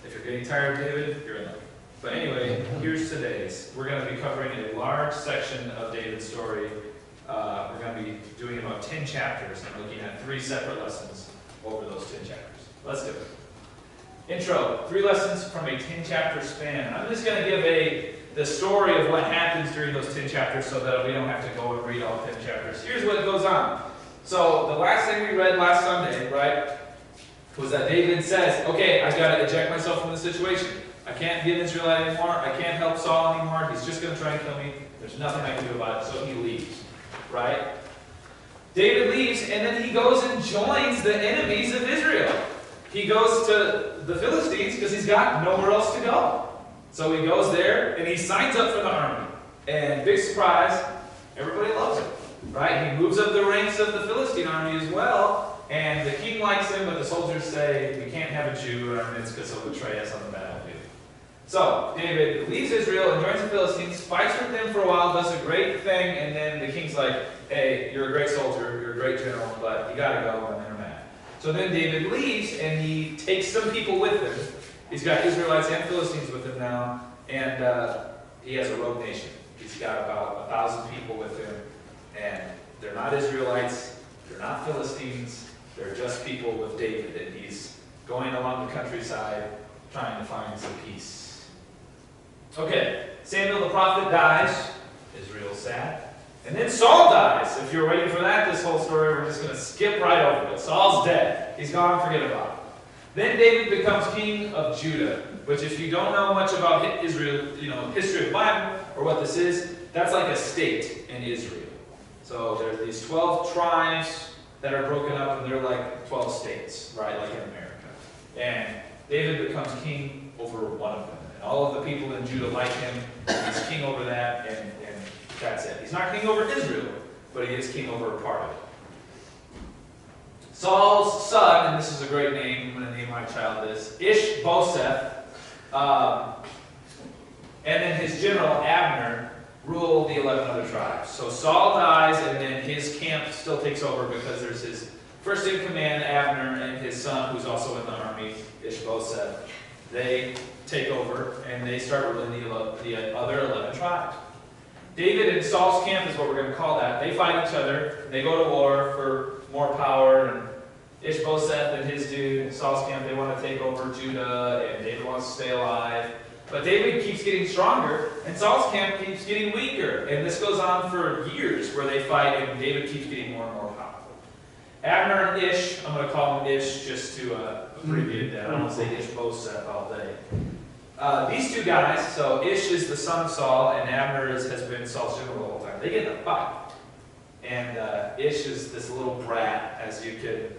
If you're getting tired of David, you're in luck. But anyway, here's today's. We're going to be covering a large section of David's story. We're going to be doing about 10 chapters and looking at 3 separate lessons over those 10 chapters. Let's do it. Intro, 3 lessons from a 10-chapter span. I'm just going to give the story of what happens during those 10 chapters so that we don't have to go and read all 10 chapters. Here's what goes on. So the last thing we read last Sunday, right, was that David says, okay, I've got to eject myself from the situation. I can't be an Israelite anymore. I can't help Saul anymore. He's just going to try and kill me. There's nothing I can do about it. So he leaves, right? David leaves, and then he goes and joins the enemies of Israel. He goes to the Philistines because he's got nowhere else to go. So he goes there, and he signs up for the army. And big surprise, everybody loves him, right? He moves up the ranks of the Philistine army as well. And the king likes him, but the soldiers say, we can't have a Jew in our midst because he'll betray us on the battlefield. So, David leaves Israel and joins the Philistines, fights with them for a while, does a great thing, and then the king's like, hey, you're a great soldier, you're a great general, but you gotta go, and they're mad. So then David leaves, and he takes some people with him. He's got Israelites and Philistines with him now, and he has a rogue nation. He's got about 1,000 people with him, and they're not Israelites, they're not Philistines, they're just people with David, and he's going along the countryside trying to find some peace. Okay, Samuel the prophet dies. Israel's sad. And then Saul dies. If you're waiting for that, this whole story, we're just going to skip right over it. Saul's dead. He's gone, forget about it. Then David becomes king of Judah, which if you don't know much about Israel, history of the Bible, or what this is, that's like a state in Israel. So there's these 12 tribes that are broken up, and they're like 12 states, right, like in America. And David becomes king over one of them. And all of the people in Judah like him. He's king over that, and that's it. He's not king over Israel, but he is king over a part of it. Saul's son, and this is a great name, I'm going to name my child this, Ishbosheth, and then his general, Abner, rule the 11 other tribes. So Saul dies, and then his camp still takes over because there's his first in command, Abner, and his son, who's also in the army, Ishbosheth. They take over, and they start ruling the other 11 tribes. David and Saul's camp is what we're going to call that. They fight each other. They go to war for more power, and Ishbosheth and his dude, Saul's camp, they want to take over Judah, and David wants to stay alive. But David keeps getting stronger, and Saul's camp keeps getting weaker. And this goes on for years where they fight, and David keeps getting more and more powerful. Abner and Ish, I'm going to call him Ish just to abbreviate that. I don't want to say Ishbosheth all day. These two guys, so Ish is the son of Saul, and Abner has been Saul's general the whole time. They get in a fight. And Ish is this little brat, as you could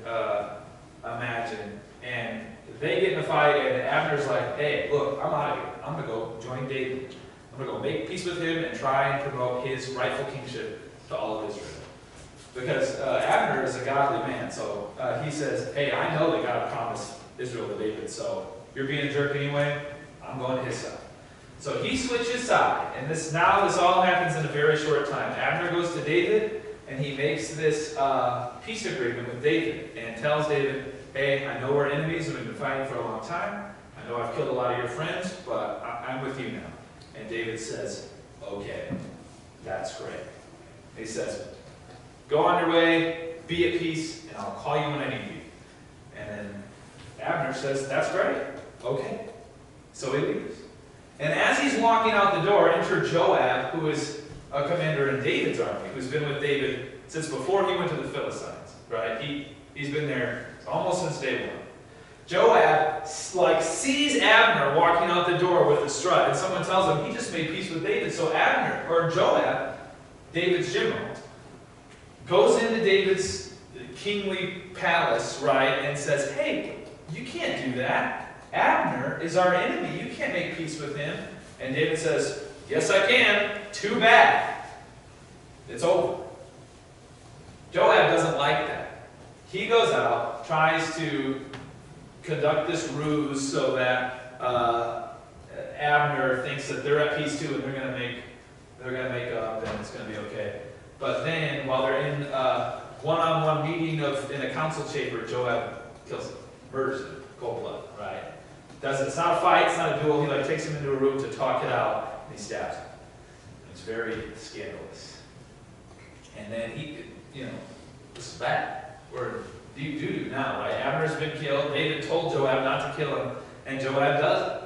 imagine. And they get in a fight, and Abner's like, hey, look, I'm out of here. I'm going to go join David. I'm going to go make peace with him and try and promote his rightful kingship to all of Israel. Because Abner is a godly man, so he says, hey, I know that God promised Israel to David, so you're being a jerk anyway, I'm going to his side. So he switches side, and this all happens in a very short time. Abner goes to David, and he makes this peace agreement with David, and tells David, hey, I know we're enemies, and we've been fighting for a long time, I know I've killed a lot of your friends, but I'm with you now. And David says, okay, that's great. He says, go on your way, be at peace, and I'll call you when I need you. And then Abner says, that's great. Okay. So he leaves. And as he's walking out the door, enter Joab, who is a commander in David's army, who's been with David since before he went to the Philistines. Right? He's been there almost since day one. Joab sees Abner walking out the door with a strut, and someone tells him he just made peace with David. So Joab, David's general, goes into David's kingly palace, right, and says, hey, you can't do that. Abner is our enemy. You can't make peace with him. And David says, yes, I can. Too bad. It's over. Joab doesn't like that. He goes out, tries to conduct this ruse so that Abner thinks that they're at peace too, and they're going to make up, and it's going to be okay. But then, while they're in a one-on-one meeting in a council chamber, Joab kills him, murders him, cold blood, right? It's not a fight, it's not a duel. He like takes him into a room to talk it out, and he stabs him. It's very scandalous. And then he, this is bad. We're deep doo-doo now, right? Abner's been killed. David told Joab not to kill him, and Joab does it.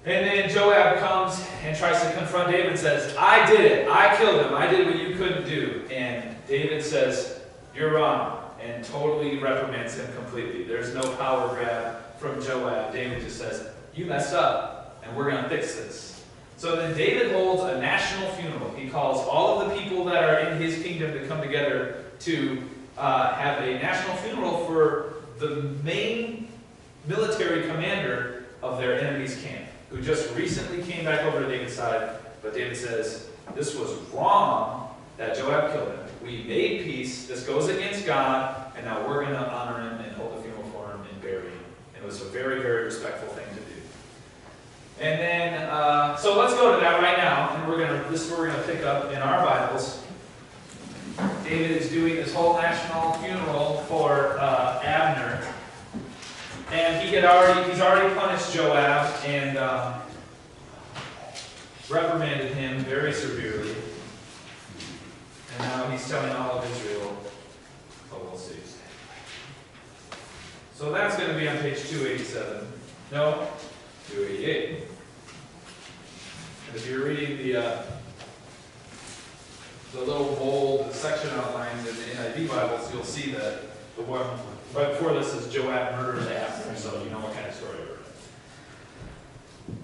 And then Joab comes and tries to confront David and says, I did it. I killed him. I did what you couldn't do. And David says, you're wrong, and totally reprimands him completely. There's no power grab from Joab. David just says, you messed up, and we're going to fix this. So then David holds a national funeral. He calls all of the people that are in his kingdom to come together to have a national funeral for the main military commander of their enemy's camp, who just recently came back over to David's side. But David says, this was wrong that Joab killed him. We made peace. This goes against God, and now we're going to honor him and hold a funeral for him and bury him. And it was a very, very respectful thing to do. And then, so let's go to that right now, and this is where we're going to pick up in our Bibles. David is doing this whole national funeral for Abner. And he's already punished Joab and reprimanded him very severely. And now he's telling all of Israel, we'll see. So that's going to be on page 287. No, 288. And if you're reading the little bold section outlines in the NIV Bibles, you'll see that the one right before this is Joab murders Abner, so you know what kind of story we're in.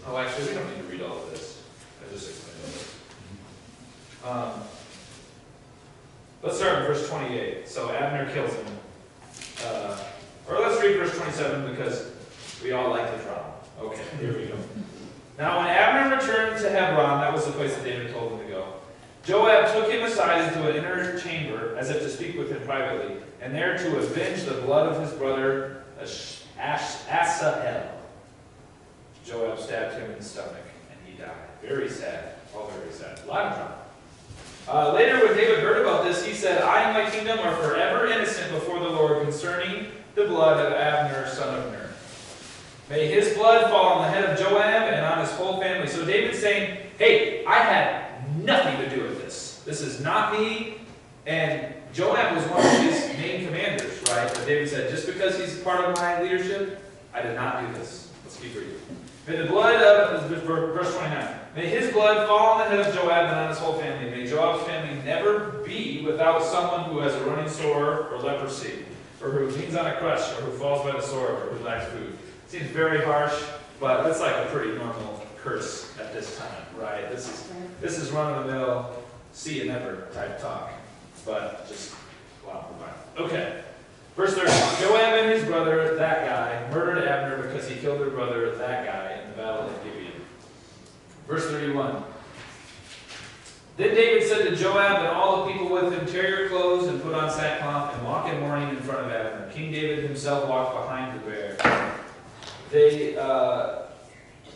Oh, actually, we don't need to read all of this. I just explained it. Let's start in verse 28. So Abner kills him. Or let's read verse 27 because we all like the drama. Okay, here we go. Now when Abner returned to Hebron, that was the place that David told him to go, Joab took him aside into an inner chamber, as if to speak with him privately, and there to avenge the blood of his brother Asahel. Joab stabbed him in the stomach, and he died. Very sad. All very sad. A lot of drama. Later, when David heard about this, he said, I and my kingdom are forever innocent before the Lord concerning the blood of Abner, son of Ner. May his blood fall on the head of Joab and on his whole family. So David's saying, hey, I had nothing to do with this. This is not me. And Joab was one of his main commanders, right? But David said, just because he's part of my leadership, I did not do this. Let's keep reading. May the blood of, verse 29, may his blood fall on the head of Joab and on his whole family. May Joab's family never be without someone who has a running sore or leprosy, or who leans on a crutch, or who falls by the sword, or who lacks food. Seems very harsh, but that's like a pretty normal curse at this time, right? This is run-of-the-mill, see you never type talk, but just, wow, okay. Verse 30, Joab and his brother, that guy, murdered Abner because he killed their brother, that guy, in the battle of Gibeon. Verse 31, then David said to Joab and all the people with him, tear your clothes and put on sackcloth and walk in mourning in front of Abner. King David himself walked behind the bear. They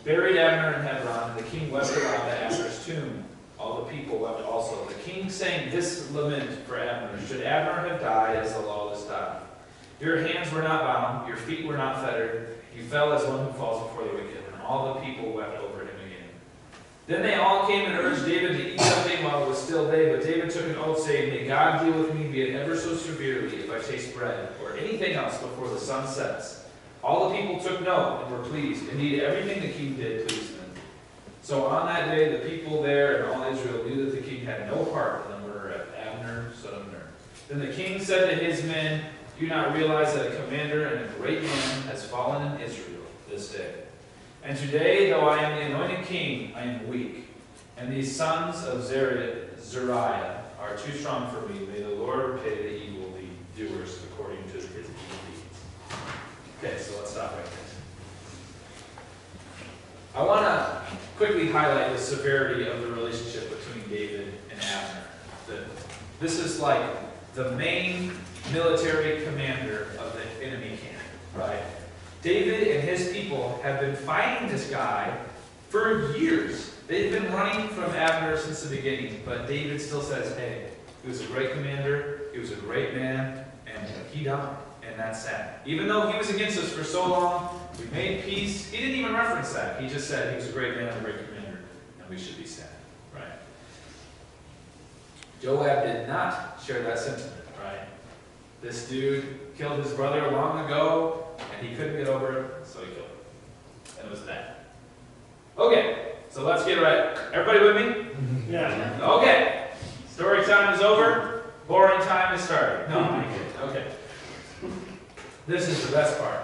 buried Abner in Hebron, and the king wept around Abner's tomb. All the people wept also. The king sang this lament for Abner. Should Abner have died as the lawless die? Your hands were not bound, your feet were not fettered. You fell as one who falls before the wicked. And all the people wept over him again. Then they all came and urged David to eat something while it was still day. But David took an oath, saying, may God deal with me, be it ever so severely, if I taste bread or anything else before the sun sets. All the people took note and were pleased. Indeed, everything the king did pleased them. So on that day, the people there and all Israel knew that the king had no part in the murder of Abner, son of Ner. Then the king said to his men, do you not realize that a commander and a great man has fallen in Israel this day? And today, though I am the anointed king, I am weak. And these sons of Zeruiah are too strong for me. May the Lord repay the evil doers according to his evil deeds. Okay, so let's stop right there. I want to quickly highlight the severity of the relationship between David and Abner. This is like the main military commander of the enemy camp, right? David and his people have been fighting this guy for years. They've been running from Abner since the beginning, but David still says, hey, he was a great commander, he was a great man, and he died. And And that's sad. Even though he was against us for so long, we made peace. He didn't even reference that. He just said he was a great man, a great commander, and we should be sad. Right? Joab did not share that sentiment. Right? This dude killed his brother long ago, and he couldn't get over it, so he killed him. And it was that. Okay, so let's get right. Everybody with me? Yeah. Okay. Story time is over. Boring time is starting. No, I'm kidding. Okay. This is the best part.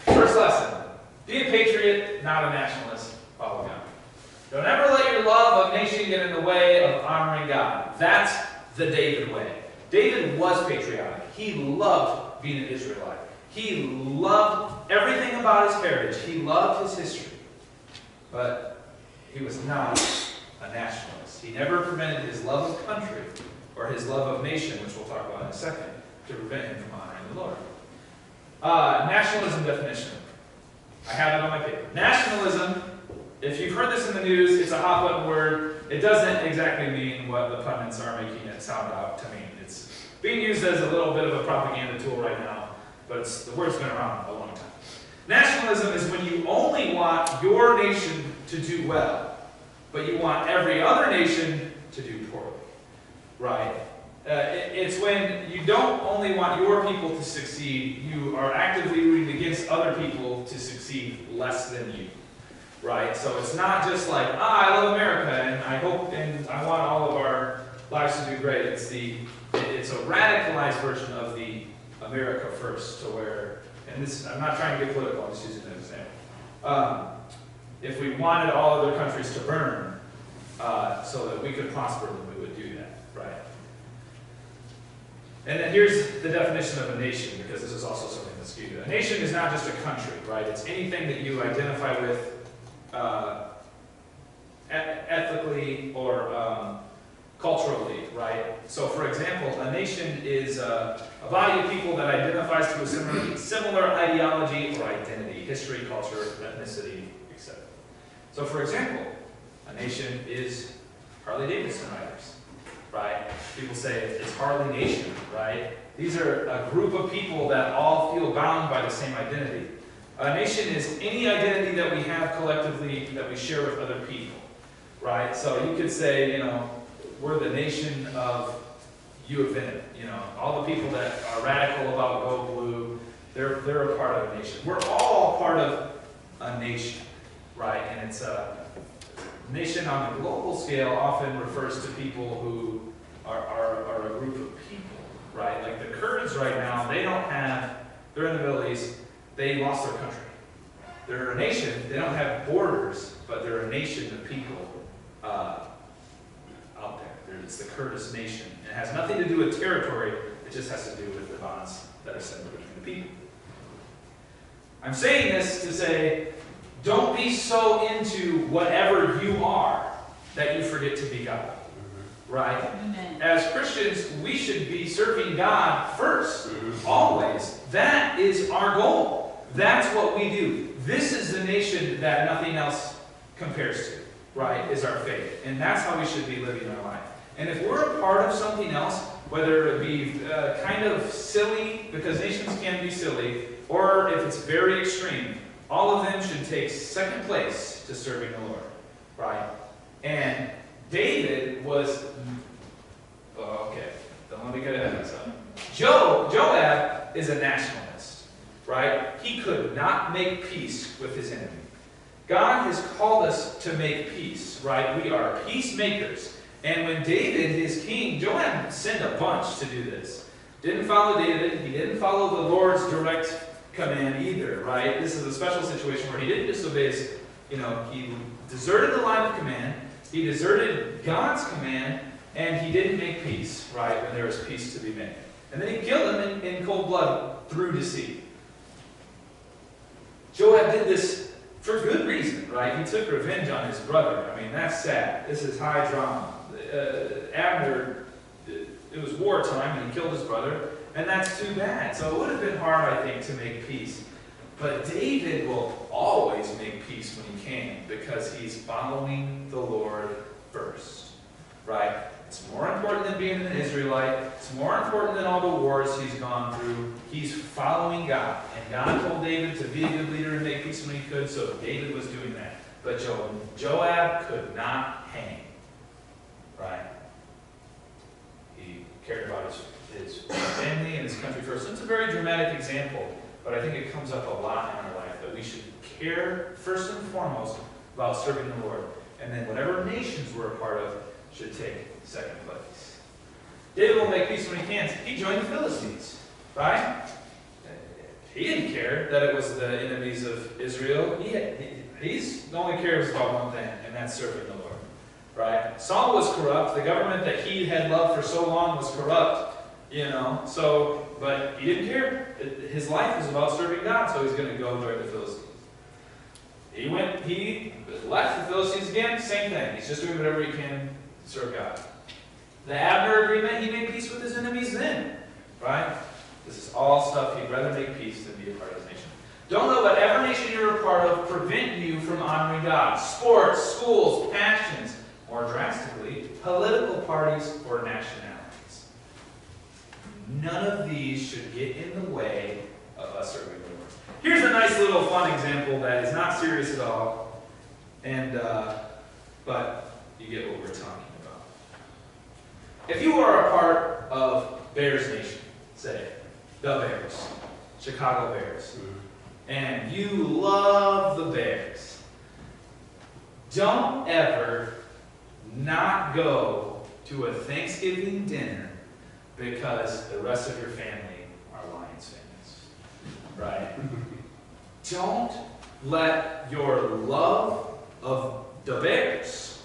First lesson. Be a patriot, not a nationalist. Follow God. Don't ever let your love of nation get in the way of honoring God. That's the David way. David was patriotic. He loved being an Israelite. He loved everything about his heritage. He loved his history. But he was not a nationalist. He never prevented his love of country or his love of nation, which we'll talk about in a second, to prevent him from honoring the Lord. Nationalism definition. I have it on my paper. Nationalism, if you've heard this in the news, it's a hot button word. It doesn't exactly mean what the pundits are making it sound out to mean. It's being used as a little bit of a propaganda tool right now, but the word's been around a long time. Nationalism is when you only want your nation to do well, but you want every other nation to do poorly. Right? It's when you don't only want your people to succeed, you are actively rooting against other people to succeed less than you. Right? So it's not just like, I love America and I hope and I want all of our lives to do great. It's a radicalized version of the America first, to where, and this, I'm not trying to get political, I'm just using an example. If we wanted all other countries to burn so that we could prosper, then we would do that. Right? And then here's the definition of a nation, because this is also something that's skewed. A nation is not just a country, right? It's anything that you identify with ethically or culturally, right? So, for example, a nation is a body of people that identifies to a similar ideology or identity, history, culture, ethnicity, etc. So, for example, a nation is Harley-Davidson riders. Right? People say it's Harley Nation, right? These are a group of people that all feel bound by the same identity. A nation is any identity that we have collectively that we share with other people, right? So you could say, we're the nation of U of N. All the people that are radical about Go Blue, they're a part of a nation. We're all part of a nation, right? And it's nation on the global scale often refers to people who are a group of people, right? Like the Kurds right now, they're in the Middle East, they lost their country. They're a nation, they don't have borders, but they're a nation of people out there. It's the Kurdish nation. It has nothing to do with territory, it just has to do with the bonds that are similar between the people. I'm saying this to say, don't be so into whatever you are that you forget to be God. Right? Amen. As Christians, we should be serving God first, always. That is our goal. That's what we do. This is the nation that nothing else compares to, right, is our faith. And that's how we should be living our life. And if we're a part of something else, whether it be kind of silly, because nations can be silly, or if it's very extreme, all of them should take second place to serving the Lord, right? And David was, okay, don't let me get ahead of myself. Joab is a nationalist, right? He could not make peace with his enemy. God has called us to make peace, right? We are peacemakers. And when David, his king, Joab sent a bunch to do this. Didn't follow David. He didn't follow the Lord's direct command either, right? This is a special situation where he didn't disobey his, he deserted the line of command. He deserted God's command, and he didn't make peace, right, when there was peace to be made. And then he killed him in cold blood through deceit. Joab did this for good reason, right? He took revenge on his brother. I mean, that's sad. This is high drama. Abner, it was wartime, and he killed his brother, and that's too bad. So it would have been hard, I think, to make peace. But David will always make peace when he can, because he's following the Lord first, right? It's more important than being an Israelite. It's more important than all the wars he's gone through. He's following God. And God told David to be a good leader and make peace when he could, so David was doing that. But Joab could not hang. Right? He cared about his family and his country first. It's a very dramatic example, but I think it comes up a lot in our life that we should care first and foremost about serving the Lord. And then whatever nations we're a part of should take second place. David will make peace when he can. He joined the Philistines, right? He didn't care that it was the enemies of Israel. He only cares about one thing, and that's serving the Lord, right? Saul was corrupt. The government that he had loved for so long was corrupt, but he didn't care. His life was about serving God, so he's going to go join the Philistines. He left the Philistines again, same thing. He's just doing whatever he can to serve God. The Abner agreement, he made peace with his enemies then, right? This is all stuff he'd rather make peace than be a part of his nation. Don't let whatever nation you're a part of prevent you from honoring God. Sports, schools, passions, more drastically, political parties or nationalities. None of these should get in the way of us serving the Lord. Here's a nice little fun example that is not serious at all, but you get what we're talking about. If you are a part of Bears Nation, say, the Bears, Chicago Bears, and you love the Bears, don't ever not go to a Thanksgiving dinner because the rest of your family are Lions fans, right? Don't let your love of the Bears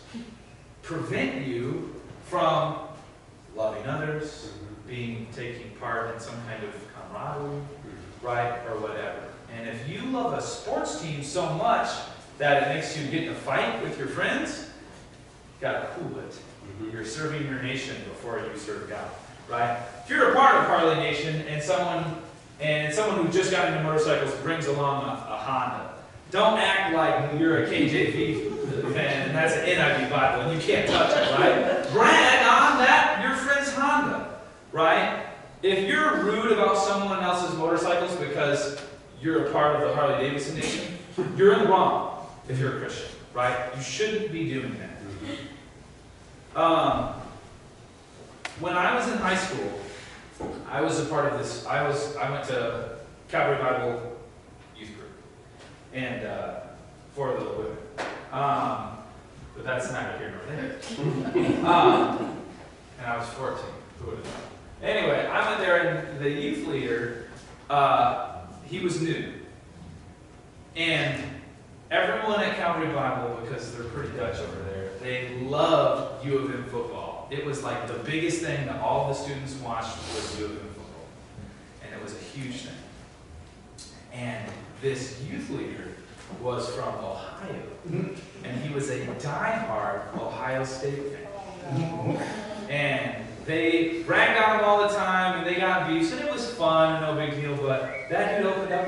prevent you from loving others, taking part in some kind of camaraderie, right, or whatever. And if you love a sports team so much that it makes you get in a fight with your friends, you gotta cool it. You're serving your nation before you serve God, right? If you're a part of Harley Nation and someone who just got into motorcycles brings along a Honda, don't act like you're a KJV fan and that's an NIV Bible and you can't touch it, right? Brag on that, your friend's Honda, right? If you're rude about someone else's motorcycles because you're a part of the Harley Davidson Nation, you're in the wrong if you're a Christian, right? You shouldn't be doing that. When I was in high school, I was a part of this. I went to Calvary Bible Youth Group, and for the women. But that's neither here nor there. And I was 14. Who would have known? Anyway, I went there, and the youth leader, he was new. And everyone at Calvary Bible, because they're pretty Dutch over there, they loved U of M football. It was like the biggest thing that all the students watched was U of M football. And it was a huge thing. And this youth leader was from Ohio. And he was a diehard Ohio State fan. And they bragged on him all the time, and they got beefs, and it was fun and no big deal, but that dude opened up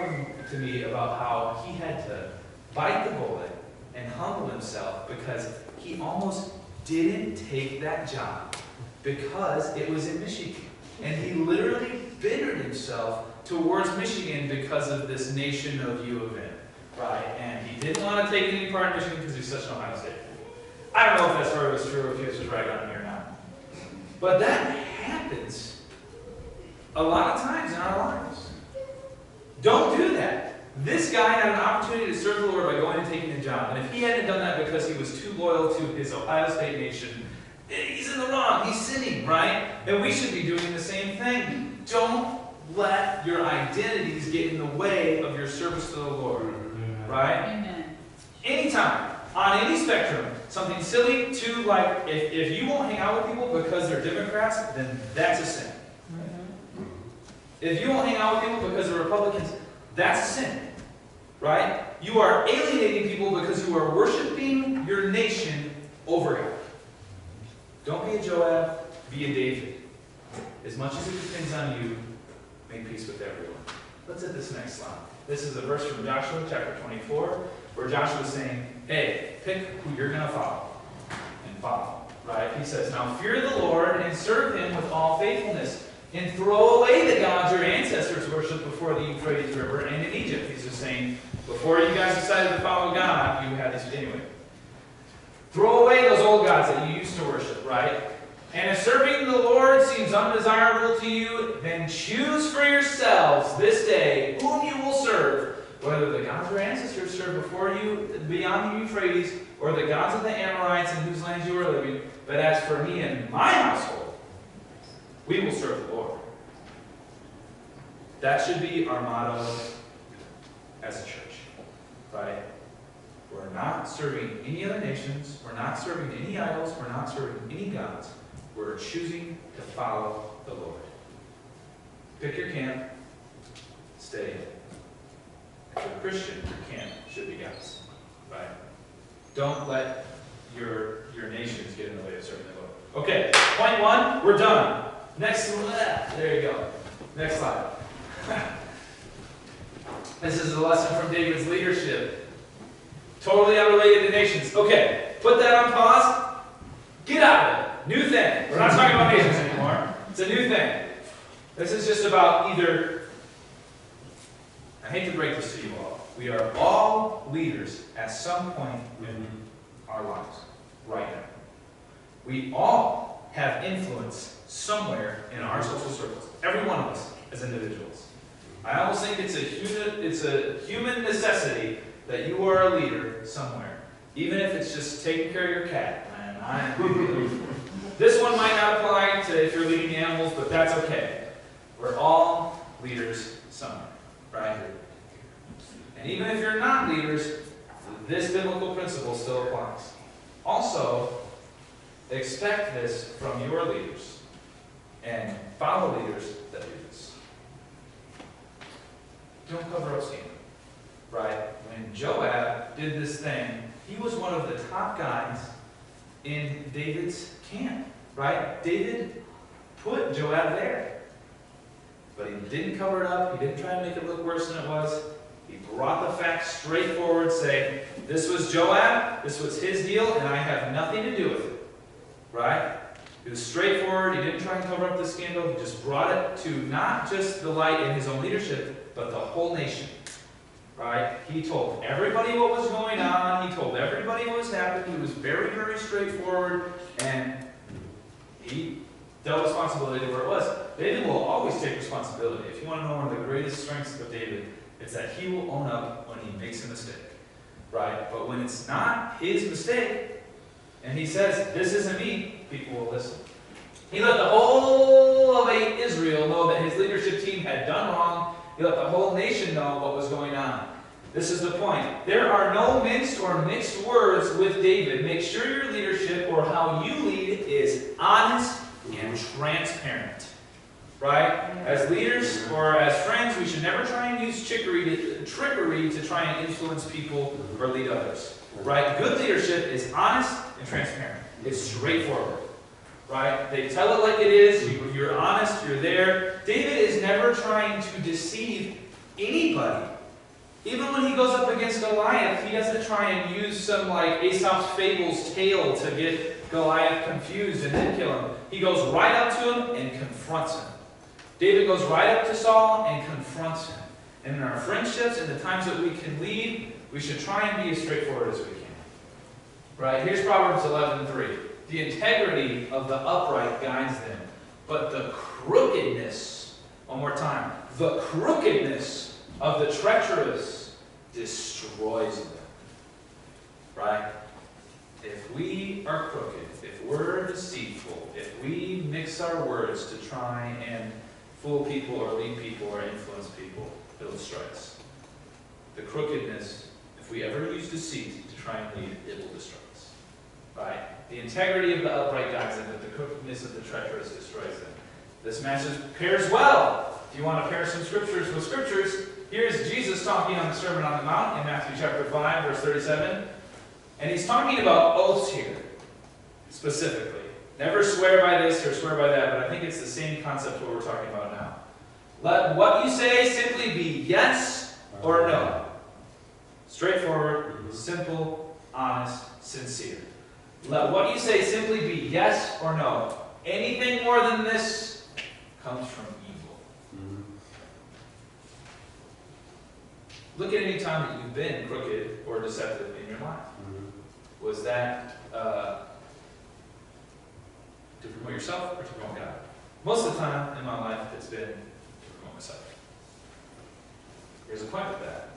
to me about how he had to bite the bullet and humble himself because he almost didn't take that job because it was in Michigan. And he literally bittered himself towards Michigan because of this nation of U of M, right? And he didn't want to take any part in Michigan because he's such an Ohio State fan. I don't know if that story was true or if he was just bragging on me or not. But that happens a lot of times in our lives. Don't do that. This guy had an opportunity to serve the Lord by going and taking a job. And if he hadn't done that because he was too loyal to his Ohio State nation, he's in the wrong. He's sinning, right? And we should be doing the same thing. Don't let your identities get in the way of your service to the Lord, right? Amen. Anytime, on any spectrum, something silly to like, if you won't hang out with people because they're Democrats, then that's a sin. If you won't hang out with people because they're Republicans, that's a sin, right? You are alienating people because you are worshiping your nation over God. Don't be a Joab, be a David. As much as it depends on you, make peace with everyone. Let's hit this next slide. This is a verse from Joshua chapter 24, where Joshua is saying, hey, pick who you're going to follow, and follow, right? He says, now fear the Lord and serve him with all faithfulness, and throw away the gods your ancestors worshipped before the Euphrates River and in Egypt. He's just saying, before you guys decided to follow God, you had these anyway. Throw away those old gods that you used to worship, right? And if serving the Lord seems undesirable to you, then choose for yourselves this day whom you will serve, whether the gods your ancestors served before you beyond the Euphrates, or the gods of the Amorites in whose lands you are living. But as for me and my household, we will serve the Lord. That should be our motto as a church, right? We're not serving any other nations. We're not serving any idols. We're not serving any gods. We're choosing to follow the Lord. Pick your camp. Stay in. If you're a Christian, your camp should be God's, right? Don't let your nations get in the way of serving the Lord. Okay, point one, we're done. Next, there you go. Next slide. This is a lesson from David's leadership. Totally unrelated to nations. Okay, put that on pause. Get out of it. New thing. We're not talking about nations anymore. It's a new thing. This is just about either, I hate to break this to you all, we are all leaders at some point in our lives, right now. We all have influence somewhere in our social circles. Every one of us as individuals. I almost think it's a human necessity that you are a leader somewhere. Even if it's just taking care of your cat. This one might not apply to if you're leading animals, but that's okay. We're all leaders somewhere, right? And even if you're not leaders, this biblical principle still applies. Also, expect this from your leaders and follow leaders that do this. Don't cover up scandal, right? When Joab did this thing, he was one of the top guys in David's camp, right? David put Joab there. But he didn't cover it up. He didn't try to make it look worse than it was. He brought the facts straight forward, saying, this was Joab, this was his deal, and I have nothing to do with it. Right? He was straightforward. He didn't try and cover up the scandal. He just brought it to not just the light in his own leadership, but the whole nation. Right? He told everybody what was going on. He told everybody what was happening. He was very, very straightforward, and he dealt responsibility to where it was. David will always take responsibility. If you want to know one of the greatest strengths of David, it's that he will own up when he makes a mistake. Right? But when it's not his mistake, and he says, this isn't me, people will listen. He let the whole of Israel know that his leadership team had done wrong. He let the whole nation know what was going on. This is the point. There are no minced or mixed words with David. Make sure your leadership or how you lead is honest and transparent. Right? As leaders or as friends, we should never try and use trickery to try and influence people or lead others. Right? Good leadership is honest and transparent. It's straightforward. Right? They tell it like it is. You're honest. You're there. David is never trying to deceive anybody. Even when he goes up against Goliath, he doesn't try and use some like Aesop's Fables tale to get Goliath confused and then kill him. He goes right up to him and confronts him. David goes right up to Saul and confronts him. And in our friendships and the times that we can lead, we should try and be as straightforward as we can. Right? Here's Proverbs 11:3. The integrity of the upright guides them, but the crookedness, one more time, the crookedness of the treacherous destroys them. Right? If we are crooked, if we're deceitful, if we mix our words to try and fool people or lead people or influence people, it'll destroy us. The crookedness, if we ever use deceit to try and lead, it will destroy us. Right? The integrity of the upright guides them, but the crookedness of the treacherous destroys them. This message pairs well. If you want to pair some scriptures with scriptures, here's Jesus talking on the Sermon on the Mount in Matthew chapter 5, verse 37. And he's talking about oaths here, specifically. Never swear by this or swear by that, but I think it's the same concept what we're talking about now. Let what you say simply be yes or no. Straightforward, simple, honest, sincere. Let what you say simply be yes or no. Anything more than this comes from evil. Mm-hmm. Look at any time that you've been crooked or deceptive in your life. Mm-hmm. Was that to promote yourself or to promote God? Most of the time in my life, it's been to promote myself. There's a point with that.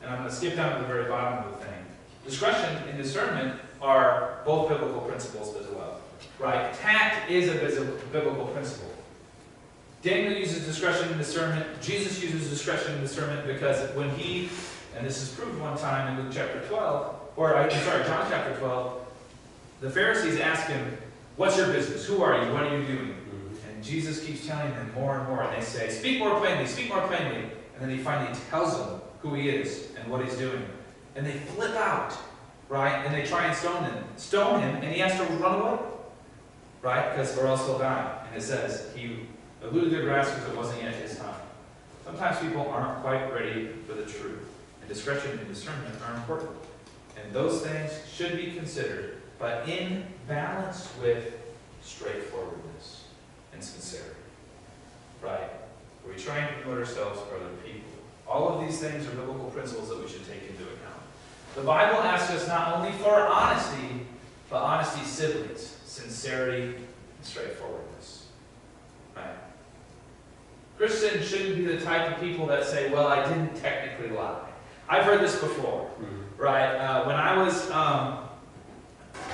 And I'm going to skip down to the very bottom of the thing. Discretion and discernment are both biblical principles as well. Right? Tact is a biblical principle. Daniel uses discretion and discernment. Jesus uses discretion and discernment because when he, and this is proved one time in Luke chapter 12, John chapter 12, the Pharisees ask him, "What's your business? Who are you? What are you doing?" And Jesus keeps telling them more and more. And they say, "Speak more plainly, speak more plainly." And then he finally tells them who he is and what he's doing. And they flip out, right? And they try and stone him, and he has to run away, right? Because or else he'll die. And it says he eluded their grasp because it wasn't yet his time. Sometimes people aren't quite ready for the truth. And discretion and discernment are important. And those things should be considered, but in balance with straightforwardness and sincerity. Right? Are we trying to promote ourselves for other people? All of these things are biblical principles that we should take into account. The Bible asks us not only for honesty, but honesty's siblings, sincerity and straightforwardness. Right? Christians shouldn't be the type of people that say, "Well, I didn't technically lie." I've heard this before. Right? When I was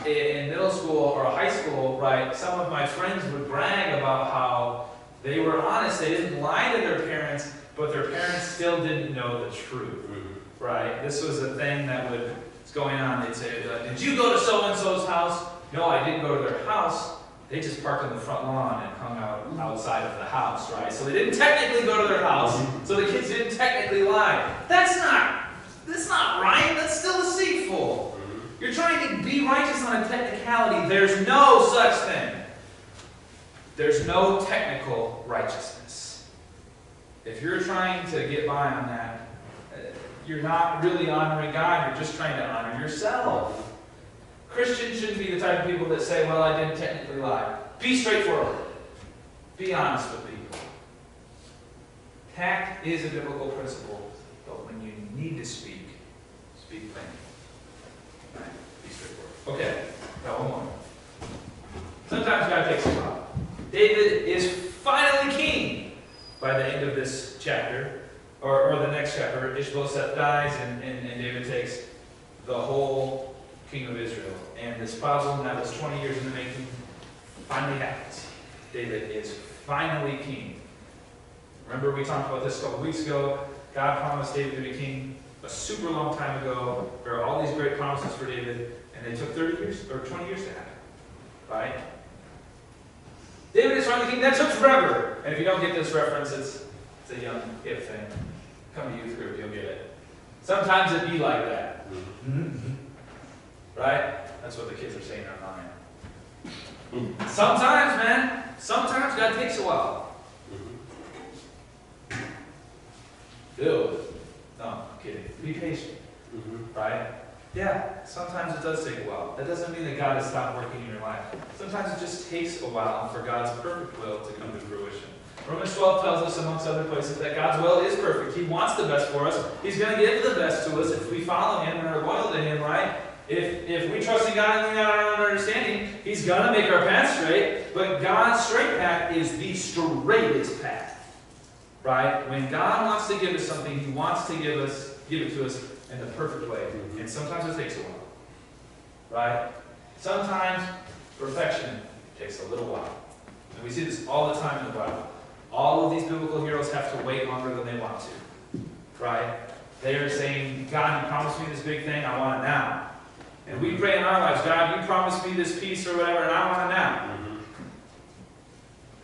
in middle school or high school, right, some of my friends would brag about how they were honest. They didn't lie to their parents, but their parents still didn't know the truth. Right? This was a thing that was going on. They'd say, "Did you go to so-and-so's house?" "No, I didn't go to their house." They just parked on the front lawn and hung out outside of the house, right? So they didn't technically go to their house, so the kids didn't technically lie. That's not right. That's still deceitful. You're trying to be righteous on a technicality. There's no such thing. There's no technical righteousness. If you're trying to get by on that, you're not really honoring God. You're just trying to honor yourself. Christians shouldn't be the type of people that say, "Well, I didn't technically lie." Be straightforward. Be honest with people. Tact is a biblical principle, but when you need to speak, speak plainly. Right? Be straightforward. Okay, got one more. Sometimes God takes a while. David is finally king by the end of this chapter, or the next chapter. Ishbosheth dies, and David takes the whole king of Israel. And this problem that was 20 years in the making finally happens. David is finally king. Remember we talked about this a couple weeks ago. God promised David to be king a super long time ago. There are all these great promises for David, and they took 30 years or 20 years to happen. Right? David is finally king. That took forever. And if you don't get this reference, it's a young if thing. Come to youth group, you'll get it. Sometimes it be like that. Right? That's what the kids are saying online. Sometimes, man. Sometimes God takes a while. Ew. No, I'm kidding. Be patient. Right? Yeah, sometimes it does take a while. That doesn't mean that God has stopped working in your life. Sometimes it just takes a while for God's perfect will to come to fruition. Romans 12 tells us, amongst other places, that God's will is perfect. He wants the best for us. He's going to give the best to us if we follow Him and are loyal to Him, right? If we trust in God and lean on our own understanding, He's going to make our path straight. But God's straight path is the straightest path. Right? When God wants to give us something, He wants to give it to us in the perfect way. And sometimes it takes a while. Right? Sometimes perfection takes a little while. And we see this all the time in the Bible. All of these biblical heroes have to wait longer than they want to. Right? They are saying, "God, you promised me this big thing, I want it now." And we pray in our lives, "God, you promised me this peace or whatever, and I want it now."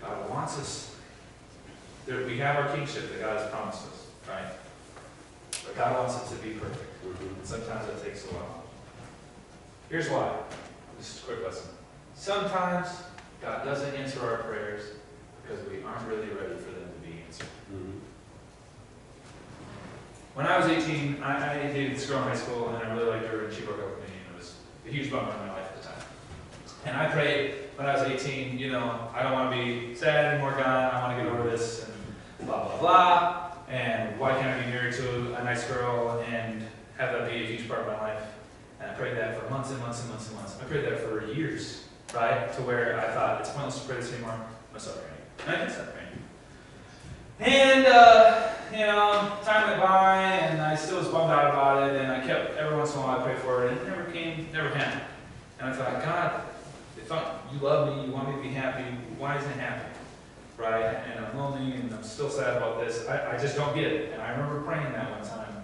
God wants us. We have our kingship that God has promised us. Right? But God wants it to be perfect. And sometimes it takes a while. Here's why. This is a quick lesson. Sometimes God doesn't answer our prayers because we aren't really ready for them to be answered. When I was 18, I dated this girl in high school, and I really liked her, and she broke up with me, and it was a huge bummer in my life at the time. And I prayed when I was 18, you know, I don't want to be sad anymore, God, I want to get over this, and blah, blah, blah. And why can't I be married to a nice girl and have that be a huge part of my life? And I prayed that for months and months and months and months. I prayed that for years, right? To where I thought, it's pointless to pray this anymore. I'm going to stop praying. And I didn't stop praying. And, you know, time went by, and I still was bummed out about it, and I kept, every once in a while I prayed for it, and it never came, never happened. And I thought, God, if you love me, you want me to be happy, why isn't it happening? Right? And I'm lonely, and I'm still sad about this. I just don't get it. And I remember praying that one time,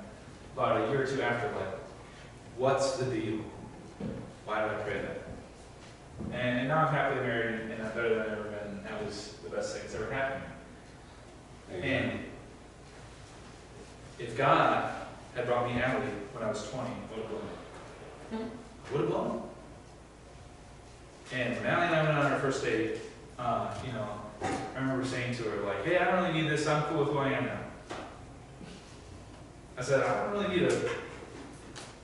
about a year or two after, like, what's the deal? Why did I pray that? And now I'm happily married, and I'm better than I've ever been. That was the best thing that's ever happened. And if God had brought me Allie when I was 20, I would have blown it. Would have blown it. And when Allie and I went on our first date, you know, I remember saying to her, like, hey, I don't really need this. I'm cool with who I am now. I said, I don't really need a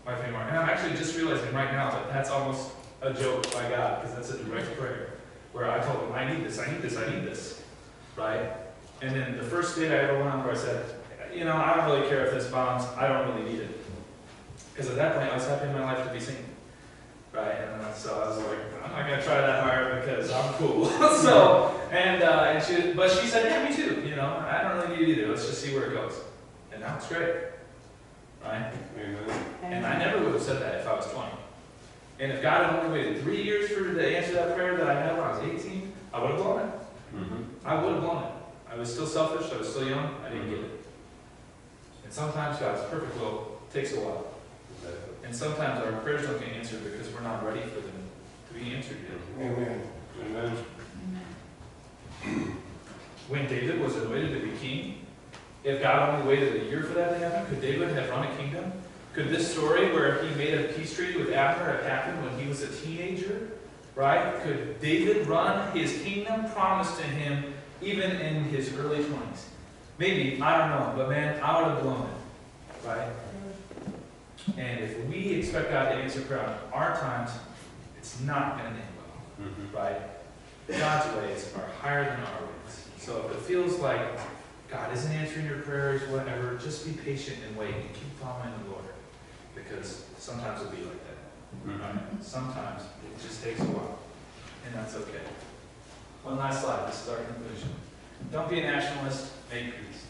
wife anymore. And I'm actually just realizing right now that that's almost a joke by God, because that's a direct prayer, where I told him, I need this, I need this, I need this, right? And then the first date I ever went on where I said, you know, I don't really care if this bombs, I don't really need it. Because at that point, I was happy in my life to be single, right? And so I was like, I'm not going to try that hard because I'm cool. But she said, yeah, me too, you know, I don't really need it either, let's just see where it goes. And now it's great, right? And I never would have said that if I was 20. And if God had only waited 3 years for me to answer that prayer that I had when I was 18, I would have blown it. I would have blown it. I was still selfish, I was still young, I didn't get it. And sometimes God's perfect will takes a while. And sometimes our prayers don't get answered because we're not ready for them to be answered yet. Amen. Amen. When David was anointed to be king, if God only waited a year for that to happen, could David have run a kingdom? Could this story where he made a peace treaty with Abner have happened when he was a teenager? Right? Could David run his kingdom promised to him even in his early 20s? Maybe, I don't know, but man, I would have blown it. Right? And if we expect God to answer prayer on our times, it's not going to end well. Right? God's ways are higher than our ways. So if it feels like God isn't answering your prayers, whatever, just be patient and wait and keep following the Lord. Because sometimes it'll be like that. Right? Sometimes it just takes a while. And that's okay. One last slide. This is our conclusion. Don't be a nationalist, make peace.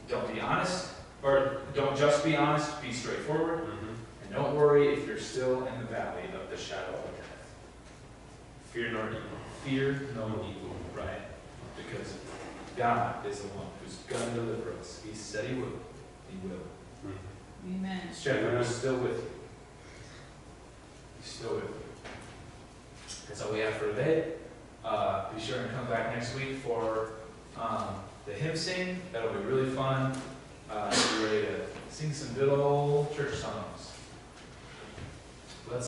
Don't be honest, or don't just be honest, be straightforward. And don't worry if you're still in the valley of the shadow of death. Fear no evil. Fear no evil, right? Because God is the one who's going to deliver us. He said he will. He will. Amen. His shepherd is still with you. He's still with you. That's all we have for today. Be sure and come back next week for the hymn sing. That'll be really fun. Be ready to sing some good old church songs.